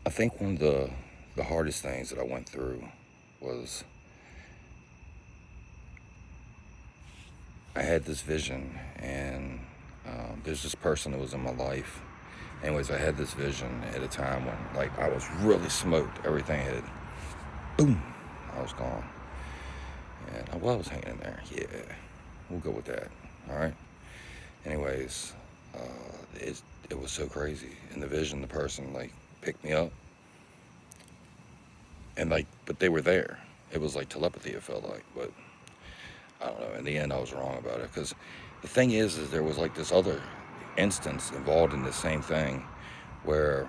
I think one of the hardest things that I went through was I had this vision, and there's this person that was in my life. Anyways, I had this vision at a time when, like, I was really smoked. Everything had, boom, I was gone. And I was hanging in there. Yeah, we'll go with that. All right. Anyways, it was so crazy. In the vision, the person, like, picked me up. And, like, but they were there. It was like telepathy, it felt like. But I don't know. In the end, I was wrong about it. Because the thing is there was, like, this other instance involved in the same thing where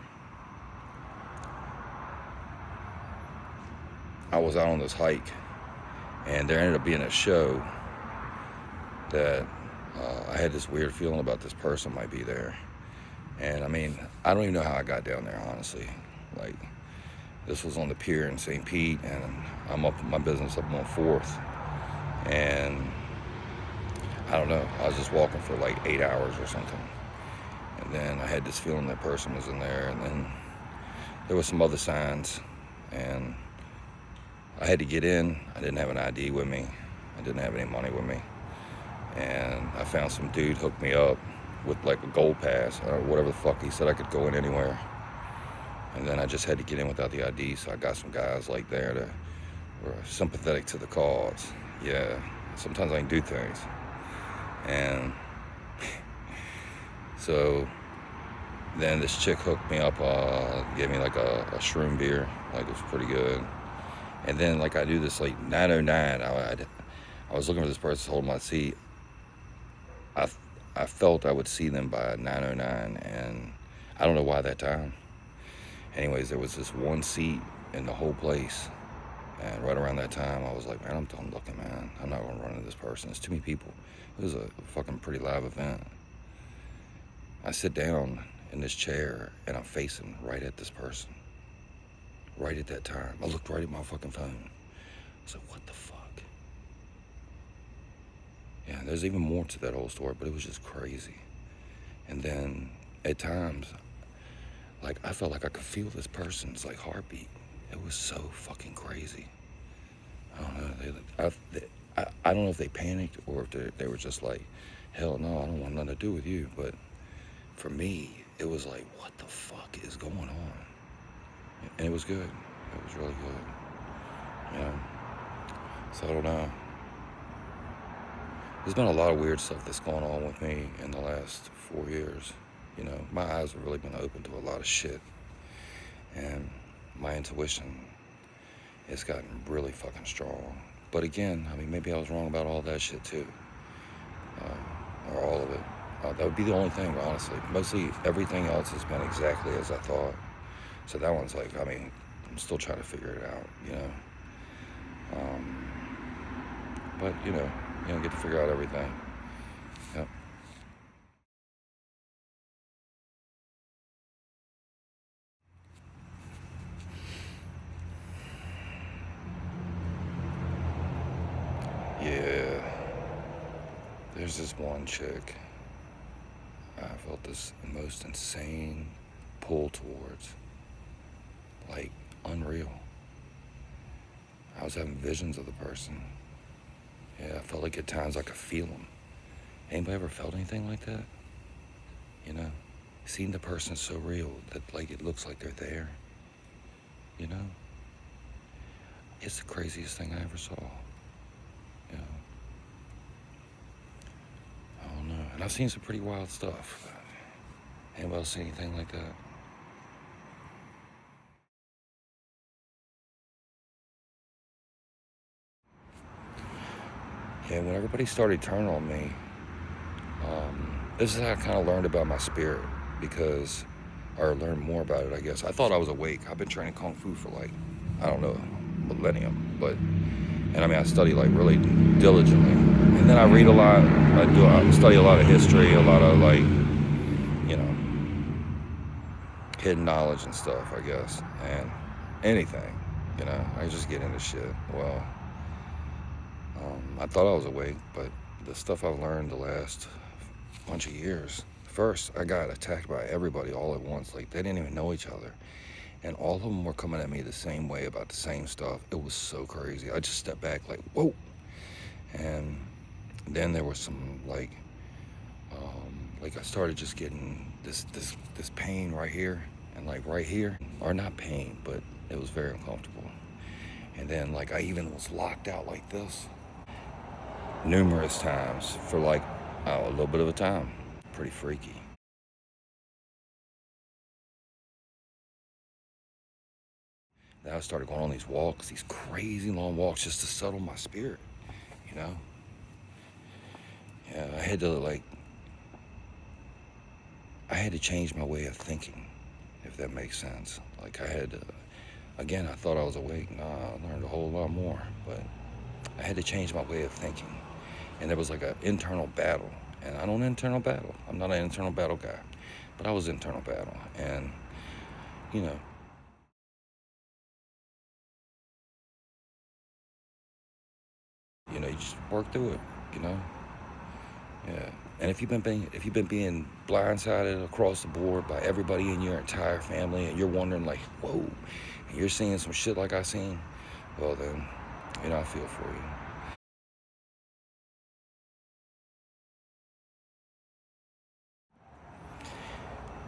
I was out on this hike, and there ended up being a show that I had this weird feeling about this person might be there. And I mean, I don't even know how I got down there, honestly. Like, this was on the pier in St. Pete, and I'm up my business up on 4th. And I don't know, I was just walking for like 8 hours or something. And then I had this feeling that person was in there, and then there was some other signs, and I had to get in. I didn't have an ID with me. I didn't have any money with me. And I found some dude hooked me up with like a gold pass or whatever the fuck. He said I could go in anywhere. And then I just had to get in without the ID. So I got some guys like there that were sympathetic to the cause. Yeah, sometimes I can do things. And so then this chick hooked me up, gave me like a shroom beer. Like, it was pretty good. And then, like, I do this like 909. I was looking for this person holding my seat. I felt I would see them by 909, and I don't know why that time. Anyways, there was this one seat in the whole place, and right around that time, I was like, man, I'm done looking, man. I'm not gonna run into this person. It's too many people. It was a fucking pretty live event. I sit down in this chair, and I'm facing right at this person. Right at that time. I looked right at my fucking phone. I was like, what the fuck? Yeah, there's even more to that whole story, but it was just crazy. And then at times, like, I felt like I could feel this person's like heartbeat. It was so fucking crazy. I don't know. I don't know if they panicked or if they were just like, hell no, I don't want nothing to do with you. But for me, it was like, what the fuck is going on? And it was good. It was really good. You know? So I don't know. There's been a lot of weird stuff that's going on with me in the last 4 years. You know, my eyes have really been open to a lot of shit. And my intuition has gotten really fucking strong. But again, I mean, maybe I was wrong about all that shit too. Or all of it. That would be the only thing, honestly. Mostly everything else has been exactly as I thought. So that one's like, I mean, I'm still trying to figure it out, you know. But, you don't get to figure out everything. Yep. Yeah. There's this one chick I felt this most insane pull towards. Like, unreal. I was having visions of the person. Yeah, I felt like at times I could feel them. Anybody ever felt anything like that? You know? Seeing the person so real that, like, it looks like they're there. You know? It's the craziest thing I ever saw. You know? I don't know. And I've seen some pretty wild stuff. Anybody else see anything like that? Yeah, when everybody started turning on me, this is how I kind of learned about my spirit, because, or learned more about it, I guess. I thought I was awake. I've been training Kung Fu for like, I don't know, millennium, but, and I mean, I study like really diligently. And then I read a lot, I study a lot of history, a lot of like, hidden knowledge and stuff, I guess. And anything, I just get into shit. Well, I thought I was awake, but the stuff I've learned the last bunch of years. First, I got attacked by everybody all at once. Like, they didn't even know each other. and all of them were coming at me the same way about the same stuff. It was so crazy. I just stepped back like, whoa. And then there was some like I started just getting this pain right here and like right here, or not pain, but it was very uncomfortable. And then like I even was locked out like this numerous times for like a little bit of a time. Pretty freaky. Then I started going on these walks, these crazy long walks, just to settle my spirit, you know? Yeah, I had to change my way of thinking, if that makes sense. Like I had to, again, I thought I was awake. Nah, I learned a whole lot more, but I had to change my way of thinking. And there was like an internal battle. And I don't internal battle. I'm not an internal battle guy, but I was internal battle. And, you know, you just work through it, you know? Yeah. And if you've been being blindsided across the board by everybody in your entire family, and you're wondering like, whoa, and you're seeing some shit like I seen, well then, I feel for you.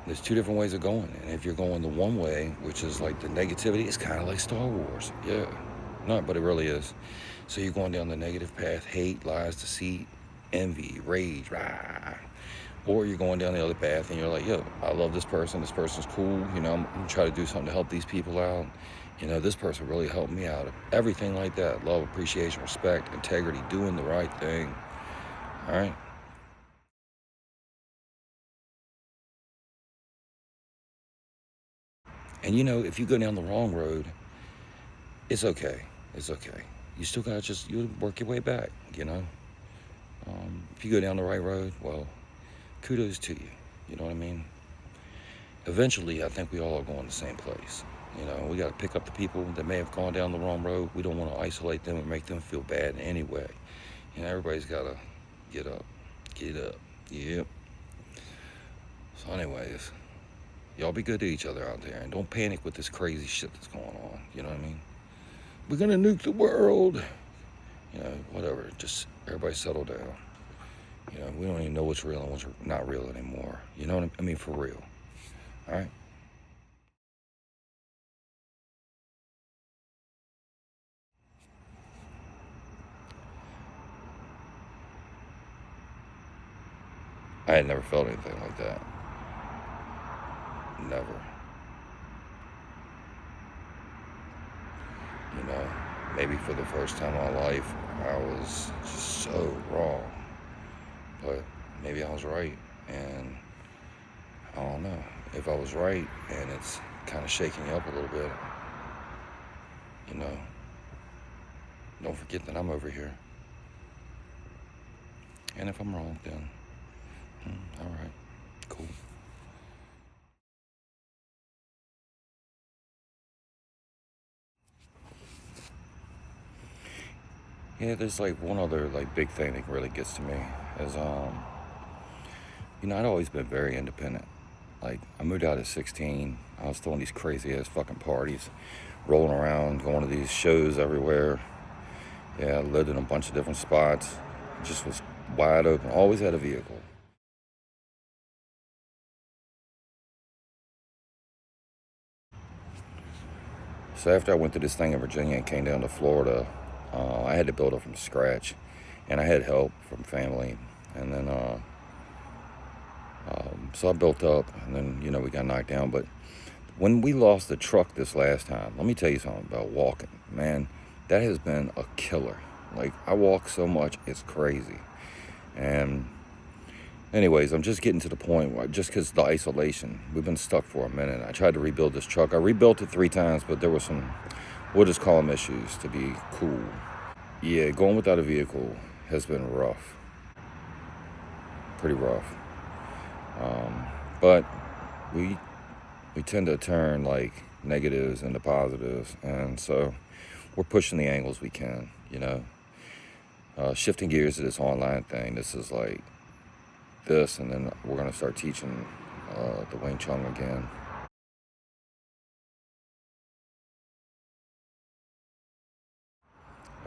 There's two different ways of going, and if you're going the one way, which is like the negativity, it's kind of like Star Wars. Yeah. No, but it really is. So you're going down the negative path, hate, lies, deceit, envy, rage, rah. Or you're going down the other path and you're like, yo, I love this person's cool, I'm trying to do something to help these people out. This person really helped me out. Everything like that. Love, appreciation, respect, integrity, doing the right thing. All right? And if you go down the wrong road, it's okay. It's okay. You still gotta you work your way back, If you go down the right road, well, kudos to you. You know what I mean? Eventually, I think we all are going the same place. We got to pick up the people that may have gone down the wrong road. We don't want to isolate them and make them feel bad in any way. Everybody's got to get up. Get up. Yep. So anyways, y'all be good to each other out there. And don't panic with this crazy shit that's going on. You know what I mean? We're going to nuke the world. Whatever. Just everybody settle down. We don't even know what's real and what's not real anymore. You know what I mean? For real. All right? I had never felt anything like that. Never. Maybe for the first time in my life, I was just so wrong. But maybe I was right. And I don't know. If I was right and it's kind of shaking you up a little bit, don't forget that I'm over here. And if I'm wrong, then, all right, cool. Yeah, there's like one other like big thing that really gets to me is I'd always been very independent. Like I moved out at 16. I was throwing these crazy ass fucking parties, rolling around, going to these shows everywhere. Yeah, I lived in a bunch of different spots. Just was wide open. Always had a vehicle. So after I went to this thing in Virginia and came down to Florida, I had to build up from scratch, and I had help from family. And then so I built up, and then we got knocked down. But when we lost the truck this last time, let me tell you something about walking. Man, that has been a killer. Like I walk so much, it's crazy. And anyways, I'm just getting to the point where just because the isolation, we've been stuck for a minute. I tried to rebuild this truck. I rebuilt it 3 times, but there were some, we'll just call them issues to be cool. Yeah, going without a vehicle has been rough. Pretty rough. But we tend to turn like negatives into positives, and so we're pushing the angles we can, shifting gears to this online thing. This is like this, and then we're going to start teaching the Wing Chun again.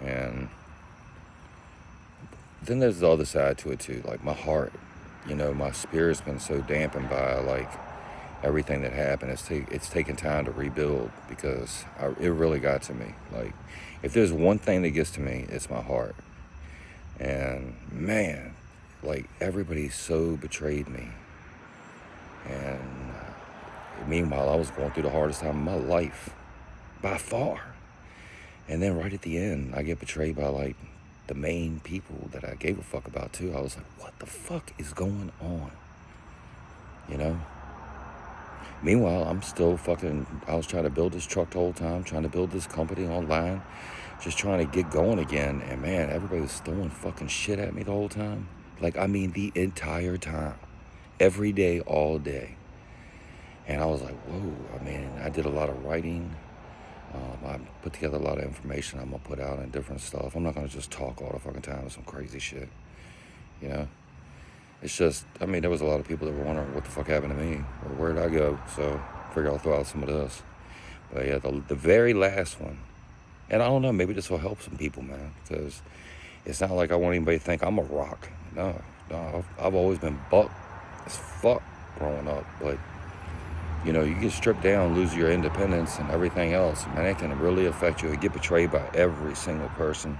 And then there's the other side to it too, like my heart. My spirit's been so dampened by like everything that happened. It's taken time to rebuild because it really got to me. Like, if there's one thing that gets to me, it's my heart. And man, like everybody so betrayed me. And meanwhile, I was going through the hardest time of my life, by far. And then right at the end, I get betrayed by like the main people that I gave a fuck about too. I was like, what the fuck is going on? Meanwhile, I'm still I was trying to build this truck the whole time, trying to build this company online, just trying to get going again. And man, everybody was throwing fucking shit at me the whole time. Like, I mean, the entire time. Every day, all day. And I was like, whoa. I mean, I did a lot of writing. I put together a lot of information I'm going to put out and different stuff. I'm not going to just talk all the fucking time with some crazy shit. It's just, I mean, there was a lot of people that were wondering what the fuck happened to me or where did I go. So I figured I'll throw out some of this. But yeah, the very last one. And I don't know, maybe this will help some people, man. Because it's not like I want anybody to think I'm a rock. No, I've always been buck as fuck growing up. But, you get stripped down, lose your independence and everything else. Man, it can really affect you. You get betrayed by every single person.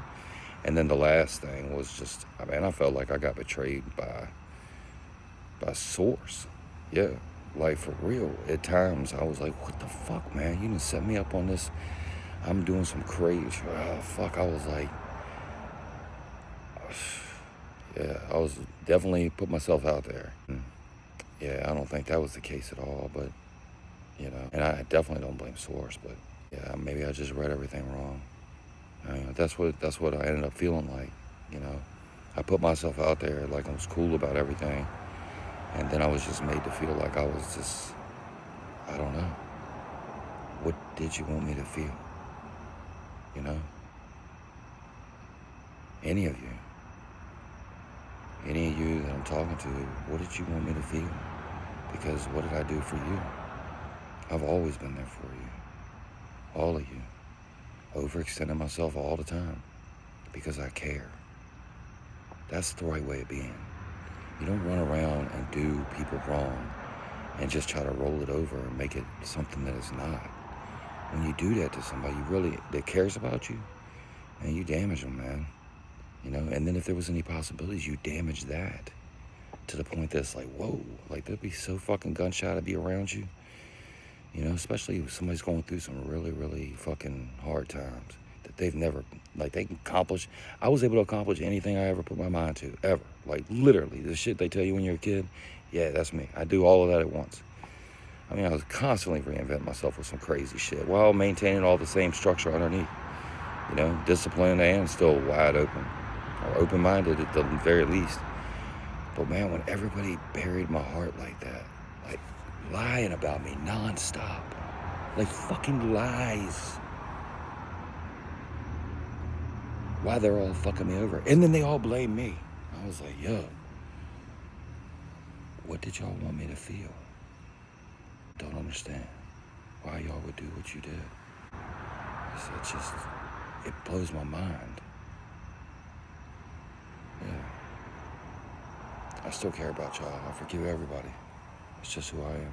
And then the last thing was just, I felt like I got betrayed by Source. Yeah, like for real. At times I was like, what the fuck, man? You didn't set me up on this. I'm doing some crazy. Fuck, I was like, yeah, I was definitely put myself out there. Yeah, I don't think that was the case at all, but, and I definitely don't blame Source, but yeah, maybe I just read everything wrong. That's what I ended up feeling like, I put myself out there like I was cool about everything. And then I was just made to feel like I was just, I don't know. What did you want me to feel? Any of you that I'm talking to, what did you want me to feel? Because what did I do for you? I've always been there for you. All of you. Overextending myself all the time because I care. That's the right way of being. You don't run around and do people wrong and just try to roll it over and make it something that it's not. When you do that to somebody that cares about you, and you damage them, man. And then if there was any possibilities, you damage that to the point that's like, whoa, like they'd be so fucking gunshot to be around you. Especially if somebody's going through some really, really fucking hard times that they've never, like they can accomplish. I was able to accomplish anything I ever put my mind to, ever. Like literally, the shit they tell you when you're a kid, yeah, that's me. I do all of that at once. I mean, I was constantly reinventing myself with some crazy shit while maintaining all the same structure underneath. Disciplined and still wide open, or open-minded at the very least. But man, when everybody buried my heart like that, like lying about me nonstop, like fucking lies, why they're all fucking me over, and then they all blame me. I was like, yo, what did y'all want me to feel? Don't understand why y'all would do what you did. It blows my mind. Yeah. I still care about y'all. I forgive everybody. It's just who I am.